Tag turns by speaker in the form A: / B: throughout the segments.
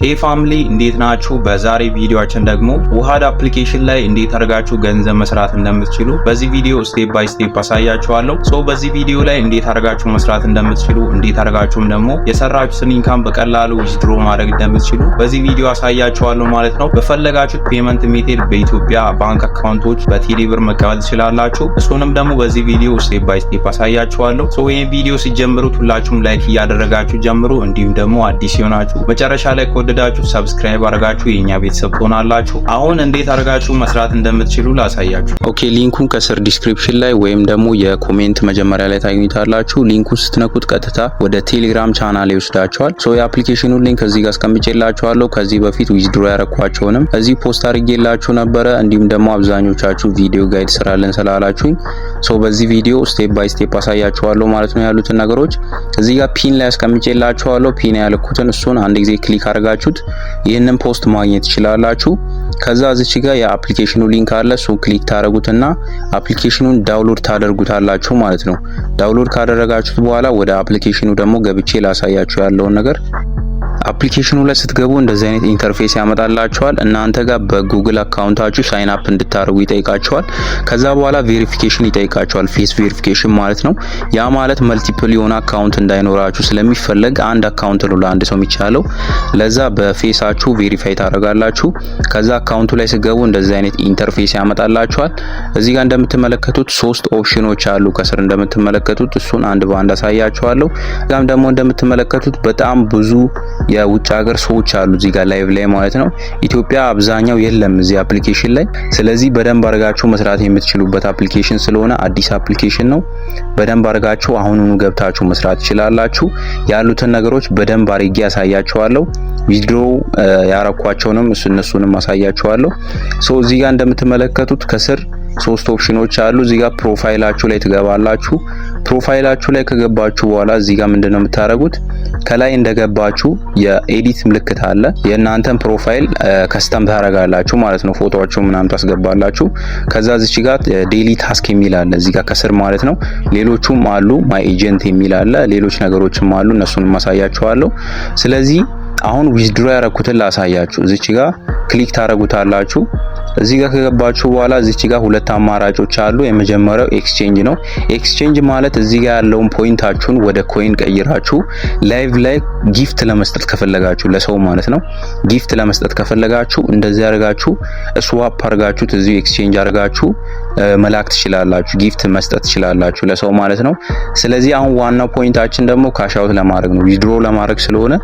A: hey ፋሚሊ እንዴት ናችሁ? በዛሬ ቪዲዮአችን ደግሞ ውሃድ አፕሊኬሽን ላይ እንዴት አድርጋችሁ ገንዘብ መስራት እንደምትችሉ በዚህ ቪዲዮ ስቴፕ ባይ ስቴፕ አሳያችኋለሁ። በዚህ ቪዲዮ ላይ እንዴት አድርጋችሁ መስራት እንደምትችሉ እንዴት አድርጋችሁም ደግሞ የሰራችሁትን ኢንካም በቀላሉ ዊዝድሮ ማድረግ እንደምትችሉ በዚህ ቪዲዮ አሳያችኋለሁ ማለት ነው። በፈለጋችሁት ፔመንት ሜቴድ በኢትዮጵያ ባንክ አካውንቶች በቴሌብር መቀበል ትችላላችሁ። እሱንም ደግሞ በዚህ ቪዲዮ ስቴፕ ባይ ስቴፕ አሳያችኋለሁ። ይሄን ቪዲዮ ሲጀምሩት ሁላችሁም ላይክ እያደረጋችሁ ጀምሩ። እንዲሁም ደግሞ አዲስ ይሆናችሁ መጨረሻ ላይ ወደዳችሁ ሰብስክራይብ አድርጋችሁ የኛ ቤተሰብ ትሆናላችሁ። አሁን እንዴት አድርጋችሁ መስራት እንደምትችሉ ላሳያችሁ። ኦኬ ሊንኩን ከስር ዲስክሪፕሽን ላይ ወይም ደግሞ የኮሜንት መጀመሪያ ላይ ታገኙታላችሁ። ሊንኩን ስትነኩት ቀጥታ ወደ ቴሌግራም ቻናል ይወስዳችኋል። የአፕሊኬሽኑን ሊንክ እዚህ ጋር አስቀምጬላችኋለሁ። ከዚህ በፊት ዊዝድሮ ያረኳቸውንም እዚህ ፖስት አድርጌላችሁ ነበረ። እንዲሁም ደግሞ አብዛኞቻችሁ ቪዲዮ ጋይድ ስራለን ስላላችሁኝ በዚህ ቪዲዮ ስቴፕ ባይ ስቴፕ አሳያችኋለሁ ማለት ነው። ያሉትን ነገሮች እዚህ ጋር ፒን ላይ አስቀምጬላችኋለሁ። ፒን ያልኩትን እሱን አንድ ጊዜ ክሊክ አድርጋችሁት ይህንን ፖስት ማግኘት ትችላላችሁ። ከዛ እዚች ጋር የአፕሊኬሽኑ ሊንክ አለ። እሱ ክሊክ ታደርጉትና አፕሊኬሽኑን ዳውንሎድ ታደርጉታላችሁ ማለት ነው። ዳውንሎድ ካደረጋችሁት በኋላ ወደ አፕሊኬሽኑ ደግሞ ገብቼ ላሳያችሁ ያለውን ነገር። አፕሊኬሽኑ ላይ ስትገቡ እንደዚህ አይነት ኢንተርፌስ ያመጣላችኋል። እናንተ ጋር በጉግል አካውንታችሁ ሳይን አፕ እንድታደርጉ ይጠይቃችኋል። ከዛ በኋላ ቬሪፊኬሽን ይጠይቃችኋል። ፌስ ቬሪፊኬሽን ማለት ነው። ያ ማለት መልቲፕል የሆነ አካውንት እንዳይኖራችሁ ስለሚፈለግ አንድ አካውንት ነው ለአንድ ሰው የሚቻለው። ለዛ በፌሳችሁ ቬሪፋይ ታደርጋላችሁ። ከዛ አካውንቱ ላይ ስትገቡ እንደዚህ አይነት ኢንተርፌስ ያመጣላችኋል። እዚህ ጋር እንደምትመለከቱት ሶስት ኦፕሽኖች አሉ። ከስር እንደምትመለከቱት እሱን አንድ በአንድ አሳያችኋለሁ። ጋም ደግሞ እንደምትመለከቱት በጣም ብዙ የውጭ ሀገር ሰዎች አሉ እዚህ ጋር ላይቭ ላይ ማለት ነው። ኢትዮጵያ አብዛኛው የለም እዚህ አፕሊኬሽን ላይ። ስለዚህ በደንብ አድርጋችሁ መስራት የምትችሉበት አፕሊኬሽን ስለሆነ አዲስ አፕሊኬሽን ነው። በደንብ አድርጋችሁ አሁኑኑ ገብታችሁ መስራት ትችላላችሁ። ያሉትን ነገሮች በደንብ አድርጌ ያሳያችኋለሁ። ቪዲዮ ያረኳቸውንም እነሱንም አሳያችኋለሁ። እዚህ ጋር እንደምትመለከቱት ከስር ሶስት ኦፕሽኖች አሉ። እዚህ ጋር ፕሮፋይላችሁ ላይ ትገባላችሁ። ፕሮፋይላችሁ ላይ ከገባችሁ በኋላ እዚህ ጋር ምንድነው የምታደርጉት? ከላይ እንደገባችሁ የኤዲት ምልክት አለ። የእናንተን ፕሮፋይል ከስተም ታደርጋላችሁ ማለት ነው። ፎቶዎቹን ምናምን ታስገባላችሁ። ከዛ እዚች ጋር ዴሊ ታስክ የሚል አለ እዚህ ጋር ከስር ማለት ነው። ሌሎቹም አሉ። ማይ ኤጀንት የሚል አለ። ሌሎች ነገሮችም አሉ። እነሱንም ማሳያችኋለሁ። ስለዚህ አሁን ዊዝድሮ ያረኩትን ላሳያችሁ። እዚች ጋር ክሊክ ታረጉታላችሁ። እዚህ ጋር ከገባችሁ በኋላ እዚች ጋር ሁለት አማራጮች አሉ። የመጀመሪያው ኤክስቼንጅ ነው። ኤክስቼንጅ ማለት እዚህ ጋር ያለውን ፖይንታችሁን ወደ ኮይን ቀይራችሁ ላይቭ ላይ ጊፍት ለመስጠት ከፈለጋችሁ ለሰው ማለት ነው። ጊፍት ለመስጠት ከፈለጋችሁ እንደዚህ አድርጋችሁ ስዋፕ አድርጋችሁት እዚህ ኤክስቼንጅ አድርጋችሁ መላክ ትችላላችሁ። ጊፍት መስጠት ትችላላችሁ ለሰው ማለት ነው። ስለዚህ አሁን ዋናው ፖይንታችን ደግሞ ካሻውት ለማድረግ ነው፣ ዊዝድሮ ለማድረግ ስለሆነ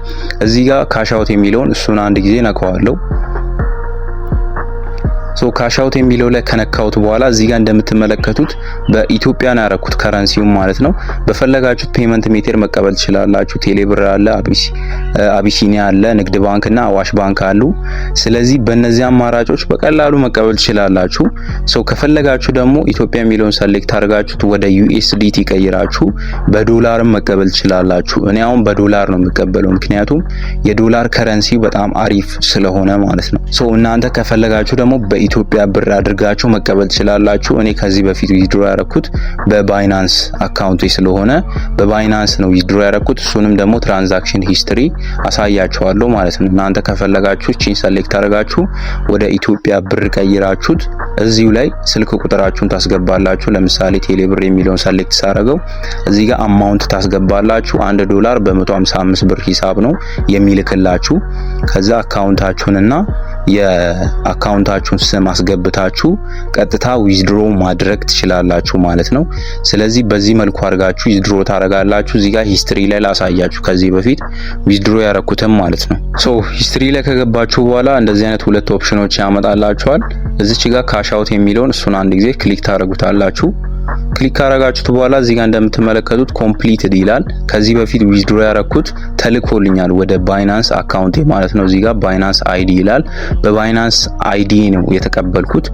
A: እዚህ ጋር ካሻውት የሚለውን እሱን አንድ ጊዜ ነካዋለሁ። ካሻውት የሚለው ላይ ከነካውት በኋላ እዚህ ጋር እንደምትመለከቱት በኢትዮጵያ ነው ያረኩት ከረንሲው ማለት ነው። በፈለጋችሁት ፔመንት ሜቴድ መቀበል ትችላላችሁ። ቴሌብር አለ፣ አቢሲኒያ አለ፣ ንግድ ባንክ እና አዋሽ ባንክ አሉ። ስለዚህ በእነዚህ አማራጮች በቀላሉ መቀበል ትችላላችሁ። ከፈለጋችሁ ደግሞ ኢትዮጵያ የሚለውን ሰሌክት አድርጋችሁት ወደ ዩኤስዲቲ ቀይራችሁ በዶላርም መቀበል ትችላላችሁ። እኔ አሁን በዶላር ነው የምቀበለው ምክንያቱም የዶላር ከረንሲ በጣም አሪፍ ስለሆነ ማለት ነው። እናንተ ከፈለጋችሁ ደግሞ ኢትዮጵያ ብር አድርጋችሁ መቀበል ትችላላችሁ። እኔ ከዚህ በፊት ዊዝድሮ ያረኩት በባይናንስ አካውንቴ ስለሆነ በባይናንስ ነው ዊዝድሮ ያረኩት። እሱንም ደግሞ ትራንዛክሽን ሂስትሪ አሳያችኋለሁ ማለት ነው። እናንተ ከፈለጋችሁ እቺን ሰሌክት አድርጋችሁ ወደ ኢትዮጵያ ብር ቀይራችሁት እዚሁ ላይ ስልክ ቁጥራችሁን ታስገባላችሁ። ለምሳሌ ቴሌብር የሚለውን ሰሌክት ሳረገው እዚህ ጋር አማውንት ታስገባላችሁ። $1 በ155 ብር ሂሳብ ነው የሚልክላችሁ። ከዛ አካውንታችሁንና የአካውንታችሁን ስም አስገብታችሁ ቀጥታ ዊዝድሮ ማድረግ ትችላላችሁ ማለት ነው። ስለዚህ በዚህ መልኩ አድርጋችሁ ዊዝድሮ ታረጋላችሁ። እዚህ ጋር ሂስትሪ ላይ ላሳያችሁ ከዚህ በፊት ዊዝድሮ ያረኩትም ማለት ነው። ሂስትሪ ላይ ከገባችሁ በኋላ እንደዚህ አይነት ሁለት ኦፕሽኖች ያመጣላችኋል። እዚች ጋር ካሻውት የሚለውን እሱን አንድ ጊዜ ክሊክ ታረጉታላችሁ። ክሊክ ካረጋችሁት በኋላ እዚህ ጋር እንደምትመለከቱት ኮምፕሊትድ ይላል። ከዚህ በፊት ዊዝድሮ ያረኩት ተልኮልኛል ወደ ባይናንስ አካውንቴ ማለት ነው። እዚህ ጋር ባይናንስ አይዲ ይላል። በባይናንስ አይዲ ነው የተቀበልኩት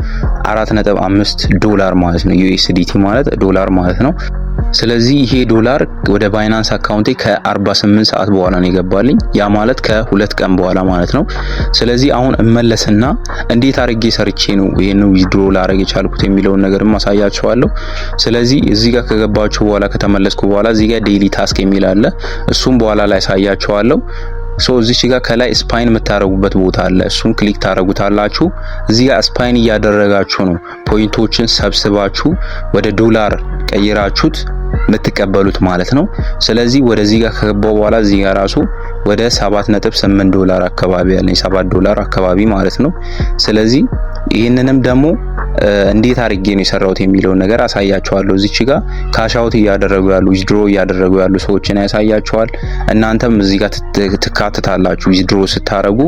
A: $4.5 ማለት ነው። ዩኤስዲቲ ማለት ዶላር ማለት ነው። ስለዚህ ይሄ ዶላር ወደ ባይናንስ አካውንቴ ከ48 ሰዓት በኋላ ነው የገባልኝ። ያ ማለት ከሁለት ቀን በኋላ ማለት ነው። ስለዚህ አሁን እመለስና እንዴት አርጌ ሰርቼ ነው ይሄን ዊዝድሮ ላረግ የቻልኩት የሚለውን ነገርም አሳያችኋለሁ። ስለዚህ እዚህ ጋር ከገባችሁ በኋላ ከተመለስኩ በኋላ እዚህ ጋር ዴይሊ ታስክ የሚል አለ። እሱም በኋላ ላይ አሳያችኋለሁ። እዚች ጋር ከላይ ስፓይን የምታረጉበት ቦታ አለ። እሱን ክሊክ ታረጉታላችሁ። እዚህ ጋር ስፓይን እያደረጋችሁ ነው ፖይንቶችን ሰብስባችሁ ወደ ዶላር ቀይራችሁት የምትቀበሉት ማለት ነው። ስለዚህ ወደዚህ ጋር ከገባው በኋላ እዚህ ጋር ራሱ ወደ 7.8 ዶላር አካባቢ ያለኝ 7 ዶላር አካባቢ ማለት ነው። ስለዚህ ይህንንም ደግሞ እንዴት አድርጌ ነው የሰራሁት የሚለውን ነገር አሳያችኋለሁ። እዚች ጋር ካሽ አውት እያደረጉ ያሉ ዊዝድሮ እያደረጉ ያሉ ሰዎችን ያሳያችኋል። እናንተም እዚህ ጋር ትካተታላችሁ። ዊዝድሮ ስታረጉ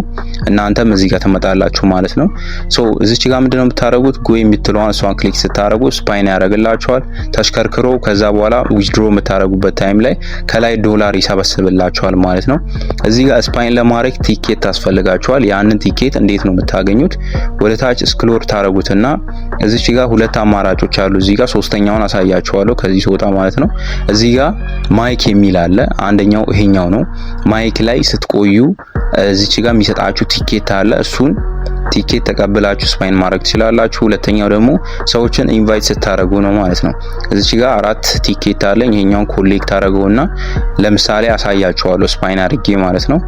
A: እናንተም እዚህ ጋር ትመጣላችሁ ማለት ነው። እዚች ጋር ምንድነው የምታረጉት? ጎ የምትለዋን እሷን ክሊክ ስታረጉ ስፓይን ያደርግላችኋል። ተሽከርክሮ ከዛ በኋላ ዊዝድሮ የምታረጉበት ታይም ላይ ከላይ ዶላር ይሰበስብላችኋል ማለት ነው። እዚህ ጋር ስፓይን ለማድረግ ቲኬት ታስፈልጋችኋል። ያንን ቲኬት እንዴት ነው የምታገኙት? ወደ ታች ስክሮል ታረጉትና እዚች ጋር ሁለት አማራጮች አሉ። እዚህ ጋር ሶስተኛውን አሳያችኋለሁ ከዚህ ሲወጣ ማለት ነው። እዚህ ጋር ማይክ የሚል አለ። አንደኛው ይሄኛው ነው። ማይክ ላይ ስትቆዩ እዚች ጋር የሚሰጣችሁ ቲኬት አለ። እሱን ቲኬት ተቀብላችሁ ስፓይን ማድረግ ትችላላችሁ። ሁለተኛው ደግሞ ሰዎችን ኢንቫይት ስታረጉ ነው ማለት ነው። እዚች ጋር 4 ቲኬት አለኝ። ይሄኛውን ኮሌክት አረገውና ለምሳሌ አሳያችኋለሁ ስፓይን አድርጌ ማለት ነው።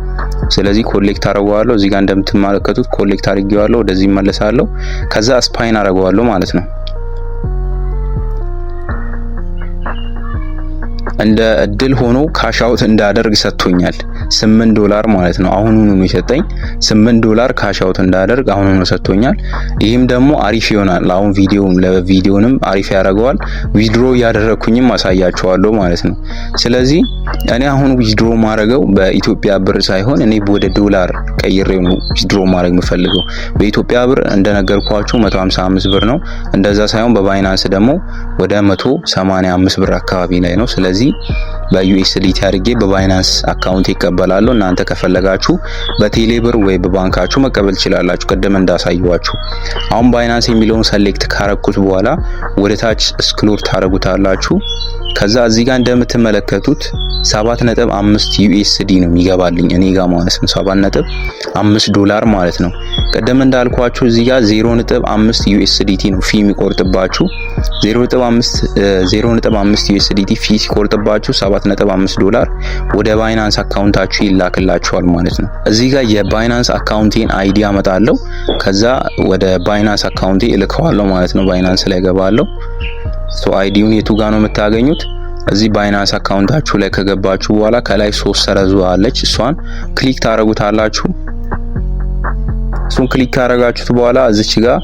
A: ስለዚህ ኮሌክት አረጋዋለሁ። እዚህ ጋር እንደምትመለከቱት ኮሌክት አድርጌዋለሁ። ወደዚህ መለሳለሁ። ከዛ ስፓይን አረጋዋለሁ ማለት ነው። እንደ እድል ሆኖ ካሽ አውት እንዳደርግ ሰጥቶኛል 8 ዶላር ማለት ነው። አሁኑኑ ነው የሰጠኝ 8 ዶላር ካሽ አውት እንዳደርግ አሁኑኑ ሰጥቶኛል። ይህም ደግሞ አሪፍ ይሆናል። አሁን ለቪዲዮንም አሪፍ ያደርገዋል። ዊዝድሮ ያደረኩኝም አሳያችኋለሁ ማለት ነው። ስለዚህ እኔ አሁን ዊዝድሮ ማድረገው በኢትዮጵያ ብር ሳይሆን እኔ ወደ ዶላር ቀይሬው ነው ዊዝድሮ ማድረግ የምፈልገው። በኢትዮጵያ ብር እንደነገርኳችሁ 155 ብር ነው። እንደዛ ሳይሆን በባይናንስ ደግሞ ወደ 185 ብር አካባቢ ላይ ነው። ስለዚህ በዩኤስዲቲ አድርጌ በባይናንስ አካውንት ይቀበላሉ። እናንተ ከፈለጋችሁ በቴሌ ብር ወይ በባንካችሁ መቀበል ትችላላችሁ፣ ቅድም እንዳሳየዋችሁ። አሁን ባይናንስ የሚለውን ሰሌክት ካረኩት በኋላ ወደ ታች ስክሮል ታረጉታላችሁ። ከዛ እዚህ ጋር እንደምትመለከቱት 7.5 ዩኤስዲ ነው የሚገባልኝ እኔ ጋር ማለት ነው። 7.5 ዶላር ማለት ነው። ቅድም እንዳልኳችሁ እዚህ ጋር 0.5 ዩኤስዲቲ ነው ፊ የሚቆርጥባችሁ። 0.5 ዩኤስዲቲ ፊ ሲቆርጥባችሁ 7.5 ዶላር ወደ ባይናንስ አካውንታችሁ ይላክላችኋል ማለት ነው። እዚህ ጋር የባይናንስ አካውንቴን አይዲ አመጣለሁ። ከዛ ወደ ባይናንስ አካውንቴ እልከዋለሁ ማለት ነው። ባይናንስ ላይ ገባለሁ። አይዲውን የቱ ጋር ነው የምታገኙት? እዚህ ባይናንስ አካውንታችሁ ላይ ከገባችሁ በኋላ ከላይ 3 ሰረዙ አለች። እሷን ክሊክ ታረጉታላችሁ። እሱን ክሊክ ካረጋችሁት በኋላ እዚች ጋር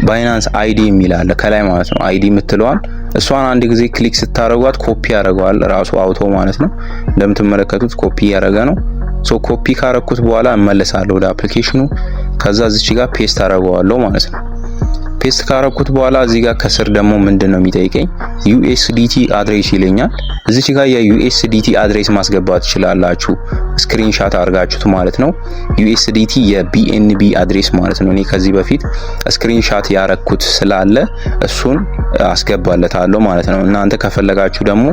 A: ባይናንስ አይዲ የሚል አለ ከላይ ማለት ነው። አይዲ የምትለዋን እሷን አንድ ጊዜ ክሊክ ስታረጓት ኮፒ ያደርገዋል ራሱ አውቶ ማለት ነው። እንደምትመለከቱት ኮፒ ያደረገ ነው። ኮፒ ካረኩት በኋላ እመለሳለሁ ወደ አፕሊኬሽኑ። ከዛ እዚች ጋር ፔስት አደርገዋለሁ ማለት ነው። ፔስት ካረኩት በኋላ እዚህ ጋር ከስር ደግሞ ምንድነው የሚጠይቀኝ? ዩኤስዲቲ አድሬስ ይለኛል። እዚች ጋር የዩኤስዲቲ አድሬስ ማስገባት ትችላላችሁ፣ ስክሪንሻት አድርጋችሁት ማለት ነው። ዩኤስዲቲ የቢኤንቢ አድሬስ ማለት ነው። እኔ ከዚህ በፊት ስክሪንሻት ያረኩት ስላለ እሱን አስገባለታለሁ ማለት ነው። እናንተ ከፈለጋችሁ ደግሞ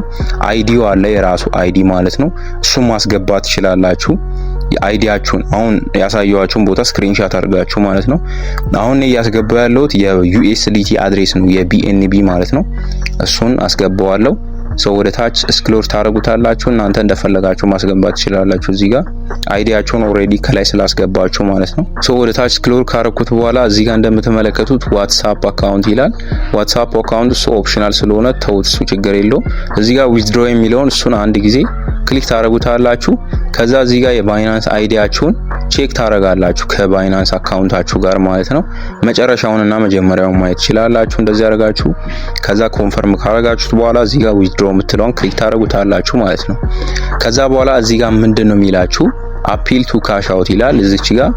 A: አይዲው አለ የራሱ አይዲ ማለት ነው። እሱን ማስገባት ትችላላችሁ። የአይዲያችሁን አሁን ያሳየዋችሁን ቦታ ስክሪንሻት አድርጋችሁ ማለት ነው። አሁን እያስገባው ያለሁት የዩኤስዲቲ አድሬስ ነው የቢኤንቢ ማለት ነው። እሱን አስገባዋለሁ። ወደ ታች ስክሮል ታረጉታላችሁ። እናንተ እንደፈለጋችሁ ማስገባት ትችላላችሁ። እዚህ ጋር አይዲያችሁን ኦሬዲ ከላይ ስላስገባችሁ ማለት ነው። ወደ ታች ስክሮል ካረኩት በኋላ እዚህ ጋር እንደምትመለከቱት ዋትስአፕ አካውንት ይላል። ዋትስአፕ አካውንት እሱ ኦፕሽናል ስለሆነ ተውት፣ እሱ ችግር የለውም። እዚህ ጋር ዊዝድሮ የሚለውን እሱን አንድ ጊዜ ክሊክ ታረጉታላችሁ። ከዛ እዚህ ጋር የባይናንስ አይዲያችሁን ቼክ ታረጋላችሁ ከባይናንስ አካውንታችሁ ጋር ማለት ነው። መጨረሻውንና መጀመሪያውን ማየት ትችላላችሁ። እንደዚህ አረጋችሁ ከዛ ኮንፈርም ካረጋችሁት በኋላ እዚህ ጋር ዊዝድሮ የምትለውን ክሊክ ታረጉታላችሁ ማለት ነው። ከዛ በኋላ እዚህ ጋር ምንድነው የሚላችሁ? አፒል ቱ ካሽ አውት ይላል። እዚች ጋር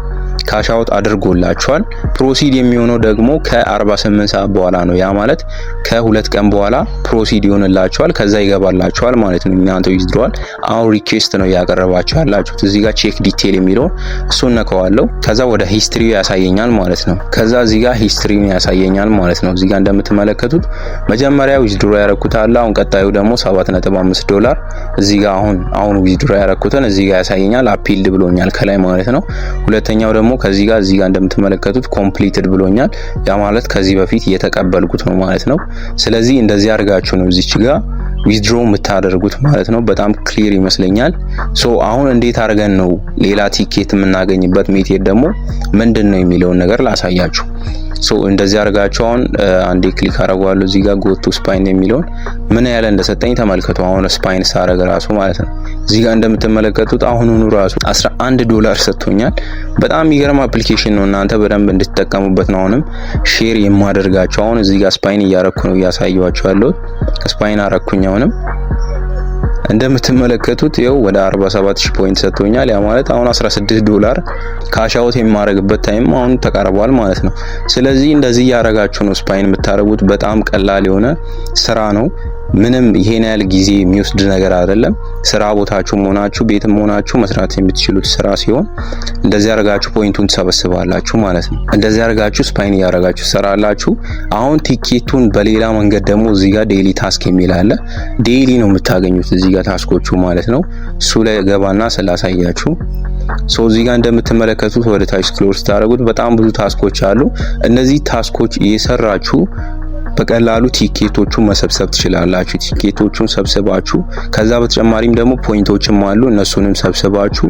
A: ካሽ አውት አድርጎላችኋል። ፕሮሲድ የሚሆነው ደግሞ ከ48 ሰዓት በኋላ ነው። ያ ማለት ከ2 ቀን በኋላ ፕሮሲድ ይሆንላችኋል። ከዛ ይገባላችኋል ማለት ነው። እናንተ ዊዝድሮዋል አሁን ሪኩዌስት ነው ያቀረባችሁ ያላችሁት። እዚህ ጋር ቼክ ዲቴል የሚለው እሱን ነካዋለሁ። ከዛ ወደ ሂስትሪ ያሳየኛል ማለት ነው። ከዛ እዚህ ጋር ሂስትሪ ያሳየኛል ማለት ነው። እዚህ ጋር እንደምትመለከቱት መጀመሪያ ዊዝድሮ ያረኩት አለ። አሁን ቀጣዩ ደግሞ 7.5 ዶላር እዚህ ጋር አሁን ዊዝድሮ ያረኩትን እዚህ ጋር ያሳየኛል። አፒልድ ብሎኛል ከላይ ማለት ነው። ሁለተኛው ደግሞ ከዚህ ጋር እዚህ ጋር እንደምትመለከቱት ኮምፕሊትድ ብሎኛል። ያ ማለት ከዚህ በፊት የተቀበልኩት ነው ማለት ነው። ስለዚህ እንደዚህ አድርጋችሁ ነው እዚች ጋር ዊዝድሮ የምታደርጉት ማለት ነው። በጣም ክሊር ይመስለኛል። ሶ አሁን እንዴት አድርገን ነው ሌላ ቲኬት የምናገኝበት ሜቴድ ደግሞ ምንድን ነው የሚለውን ነገር ላሳያችሁ። ሶ እንደዚህ አድርጋችሁ አሁን አንዴ ክሊክ አደርጋለሁ እዚህ ጋር ጎቱ ስፓይን የሚለውን ምን ያህል እንደሰጠኝ ተመልከቱ። አሁን ስፓይን ሳረግ ራሱ ማለት ነው እዚህ ጋር እንደምትመለከቱት አሁኑኑ ራሱ $11 ሰጥቶኛል። በጣም የሚገርም አፕሊኬሽን ነው። እናንተ በደንብ እንድትጠቀሙበት ነው አሁንም ሼር የማደርጋችሁ። አሁን እዚህ ጋር ስፓይን እያረኩ ነው እያሳየኋችሁ ያለሁት። ስፓይን አረኩኝ። አሁንም እንደምትመለከቱት ይኸው ወደ 47000 ፖይንት ሰጥቶኛል። ያ ማለት አሁን $16 ካሽ አውት የማረግበት ታይም አሁን ተቃርቧል ማለት ነው። ስለዚህ እንደዚህ ያረጋችሁ ነው ስፓይን የምታረጉት። በጣም ቀላል የሆነ ስራ ነው። ምንም ይሄን ያህል ጊዜ የሚወስድ ነገር አይደለም። ስራ ቦታችሁ ሆናችሁ ቤትም ሆናችሁ መስራት የምትችሉት ስራ ሲሆን እንደዚህ ያረጋችሁ ፖይንቱን ተሰበስባላችሁ ማለት ነው። እንደዚህ ያረጋችሁ ስፓይን ያረጋችሁ ሰራላችሁ። አሁን ቲኬቱን በሌላ መንገድ ደግሞ እዚህ ጋር ዴይሊ ታስክ የሚል አለ። ዴይሊ ነው የምታገኙት እዚህ ጋር ታስኮቹ ማለት ነው። እሱ ላይ ገባና ስላሳያችሁ ሶ እዚህ ጋር እንደምትመለከቱት ወደ ታች ስክሮል ስታደርጉት በጣም ብዙ ታስኮች አሉ። እነዚህ ታስኮች እየሰራችሁ በቀላሉ ቲኬቶቹን መሰብሰብ ትችላላችሁ። ቲኬቶቹን ሰብስባችሁ ከዛ በተጨማሪም ደግሞ ፖይንቶችም አሉ እነሱንም ሰብስባችሁ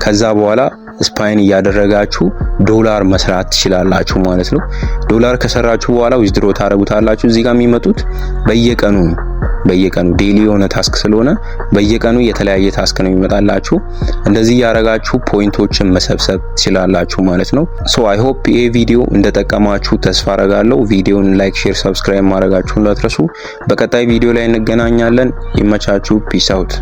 A: ከዛ በኋላ ስፓይን እያደረጋችሁ ዶላር መስራት ትችላላችሁ ማለት ነው። ዶላር ከሰራችሁ በኋላ ዊዝድሮ ታረጉታላችሁ። እዚህ ጋር የሚመጡት በየቀኑ ዴይሊ የሆነ ታስክ ስለሆነ በየቀኑ የተለያየ ታስክ ነው የሚመጣላችሁ። እንደዚህ ያረጋችሁ ፖይንቶችን መሰብሰብ ትችላላችሁ ማለት ነው። ሶ አይ ሆፕ ይሄ ቪዲዮ እንደጠቀማችሁ ተስፋ አረጋለሁ። ቪዲዮን ላይክ፣ ሼር፣ ሰብስክራይብ ማድረጋችሁን እንዳትረሱ። በቀጣይ ቪዲዮ ላይ እንገናኛለን። ይመቻችሁ። ፒስ አውት።